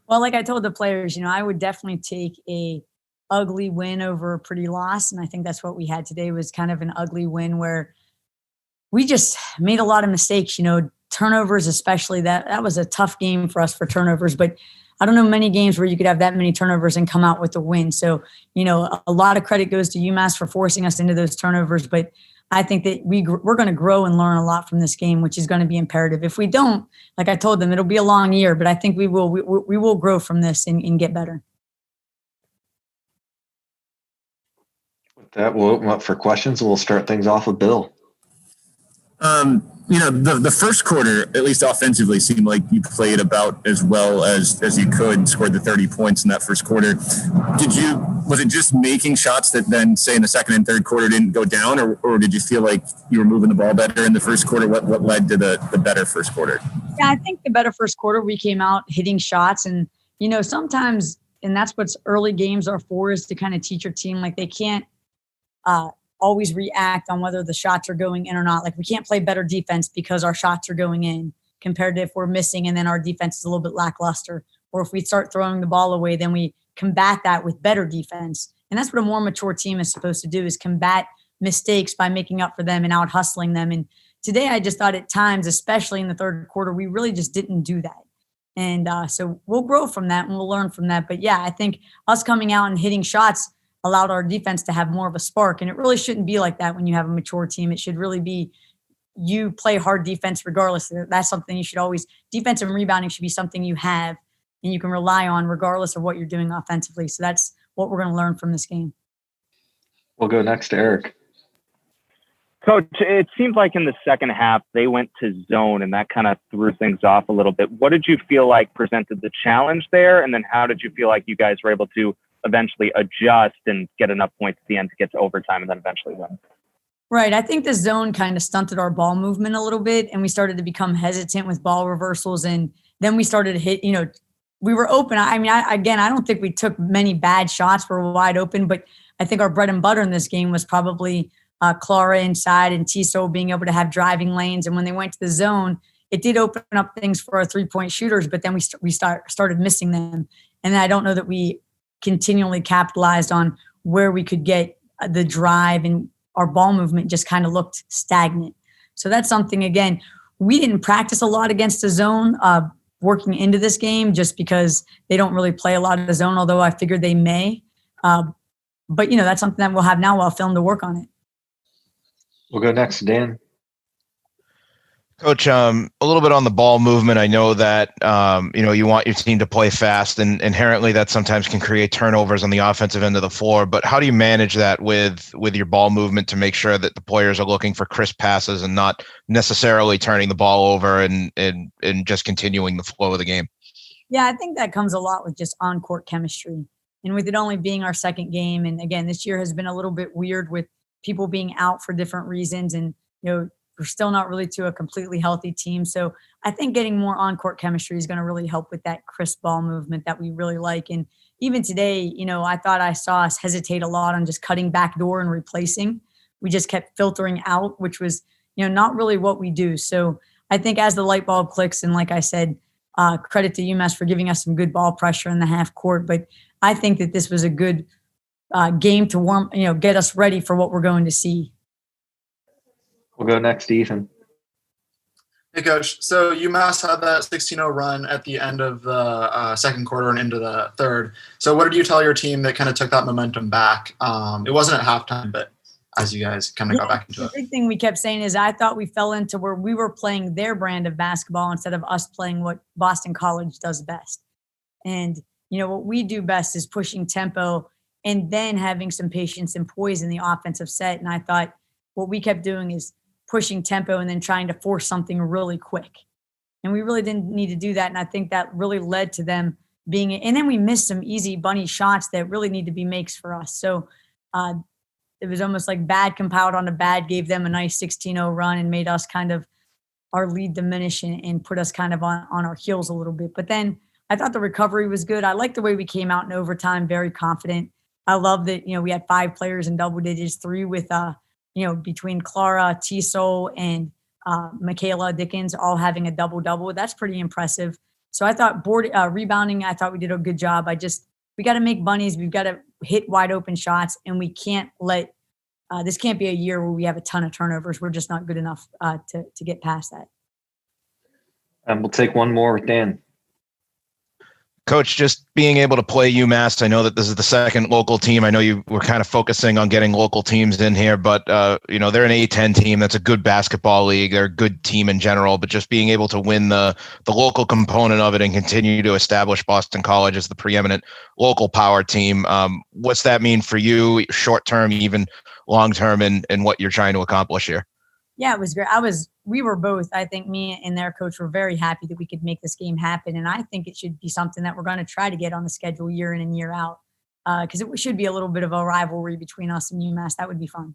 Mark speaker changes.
Speaker 1: Well, like I told the players, I would definitely take a ugly win over a pretty loss. And I think that's what we had today was kind of an ugly win where we just made a lot of mistakes, turnovers, especially that was a tough game for us for turnovers, but I don't know many games where you could have that many turnovers and come out with a win. So, a lot of credit goes to UMass for forcing us into those turnovers, but I think that we're going to grow and learn a lot from this game, which is going to be imperative. If we don't, like I told them, it'll be a long year, but I think we will grow from this and get better.
Speaker 2: With that, we'll open up for questions, and we'll start things off with Bill.
Speaker 3: The first quarter, at least offensively, seemed like you played about as well as you could and scored the 30 points in that first quarter. Was it just making shots that then, say, in the second and third quarter didn't go down, or did you feel like you were moving the ball better in the first quarter? What led to the better first quarter?
Speaker 1: Yeah, I think the better first quarter, we came out hitting shots. And, sometimes, and that's what early games are for, is to kind of teach your team, like they can't always react on whether the shots are going in or not. Like we can't play better defense because our shots are going in compared to if we're missing and then our defense is a little bit lackluster. Or if we start throwing the ball away, then we combat that with better defense. And that's what a more mature team is supposed to do, is combat mistakes by making up for them and out hustling them. And today I just thought at times, especially in the third quarter, we really just didn't do that. And so we'll grow from that and we'll learn from that. But yeah, I think us coming out and hitting shots allowed our defense to have more of a spark. And it really shouldn't be like that when you have a mature team. It should really be you play hard defense regardless. That's something you should always – defensive and rebounding should be something you have and you can rely on regardless of what you're doing offensively. So that's what we're going to learn from this game.
Speaker 2: We'll go next to Eric.
Speaker 4: Coach, it seemed like in the second half they went to zone and that kind of threw things off a little bit. What did you feel like presented the challenge there? And then how did you feel like you guys were able to eventually adjust and get enough points at the end to get to overtime and then eventually win?
Speaker 1: Right. I think the zone kind of stunted our ball movement a little bit and we started to become hesitant with ball reversals. And then we started to hit, we were open. I don't think we took many bad shots. We're wide open, but I think our bread and butter in this game was probably Clara inside and Tiso being able to have driving lanes. And when they went to the zone, it did open up things for our 3-point shooters, but then we started missing them. And I don't know that we continually capitalized on where we could get the drive, and our ball movement just kind of looked stagnant. So that's something, again, we didn't practice a lot against the zone working into this game just because they don't really play a lot of the zone, although I figured they may. But, that's something that we'll have now while film to work on it.
Speaker 2: We'll go next to Dan.
Speaker 5: Coach, a little bit on the ball movement. I know that, you want your team to play fast, and inherently that sometimes can create turnovers on the offensive end of the floor. But how do you manage that with your ball movement to make sure that the players are looking for crisp passes and not necessarily turning the ball over and just continuing the flow of the game?
Speaker 1: Yeah, I think that comes a lot with just on-court chemistry. And with it only being our second game, and again, this year has been a little bit weird with people being out for different reasons, and, we're still not really to a completely healthy team. So I think getting more on-court chemistry is going to really help with that crisp ball movement that we really like. And even today, I thought I saw us hesitate a lot on just cutting back door and replacing. We just kept filtering out, which was, not really what we do. So I think as the light bulb clicks, and like I said, credit to UMass for giving us some good ball pressure in the half court. But I think that this was a good game to get us ready for what we're going to see.
Speaker 2: We'll go next to Ethan.
Speaker 6: Hey, Coach. So UMass had that 16-0 run at the end of the second quarter and into the third. So what did you tell your team that kind of took that momentum back? It wasn't at halftime, but as you guys kind of got back into it.
Speaker 1: The big thing we kept saying is I thought we fell into where we were playing their brand of basketball instead of us playing what Boston College does best. And, what we do best is pushing tempo and then having some patience and poise in the offensive set. And I thought what we kept doing is pushing tempo and then trying to force something really quick. And we really didn't need to do that. And I think that really led to them being, and then we missed some easy bunny shots that really need to be makes for us. So it was almost like bad compiled on a bad, gave them a nice 16-0 run and made us kind of our lead diminish and put us kind of on our heels a little bit. But then I thought the recovery was good. I liked the way we came out in overtime, very confident. I love that, we had 5 players in double digits, 3 with, between Clara, Tiso, and Michaela Dickens all having a double-double. That's pretty impressive. So I thought rebounding, I thought we did a good job. We got to make bunnies. We've got to hit wide open shots, and we can't let this can't be a year where we have a ton of turnovers. We're just not good enough to get past that.
Speaker 2: And we'll take one more with Dan.
Speaker 5: Coach, just being able to play UMass, I know that this is the second local team. I know you were kind of focusing on getting local teams in here, but they're an A-10 team. That's a good basketball league. They're a good team in general, but just being able to win the local component of it and continue to establish Boston College as the preeminent local power team. What's that mean for you, short term, even long term, and what you're trying to accomplish here?
Speaker 1: Yeah, it was great. We were both, I think me and their coach were very happy that we could make this game happen. And I think it should be something that we're going to try to get on the schedule year in and year out. Because it should be a little bit of a rivalry between us and UMass. That would be fun.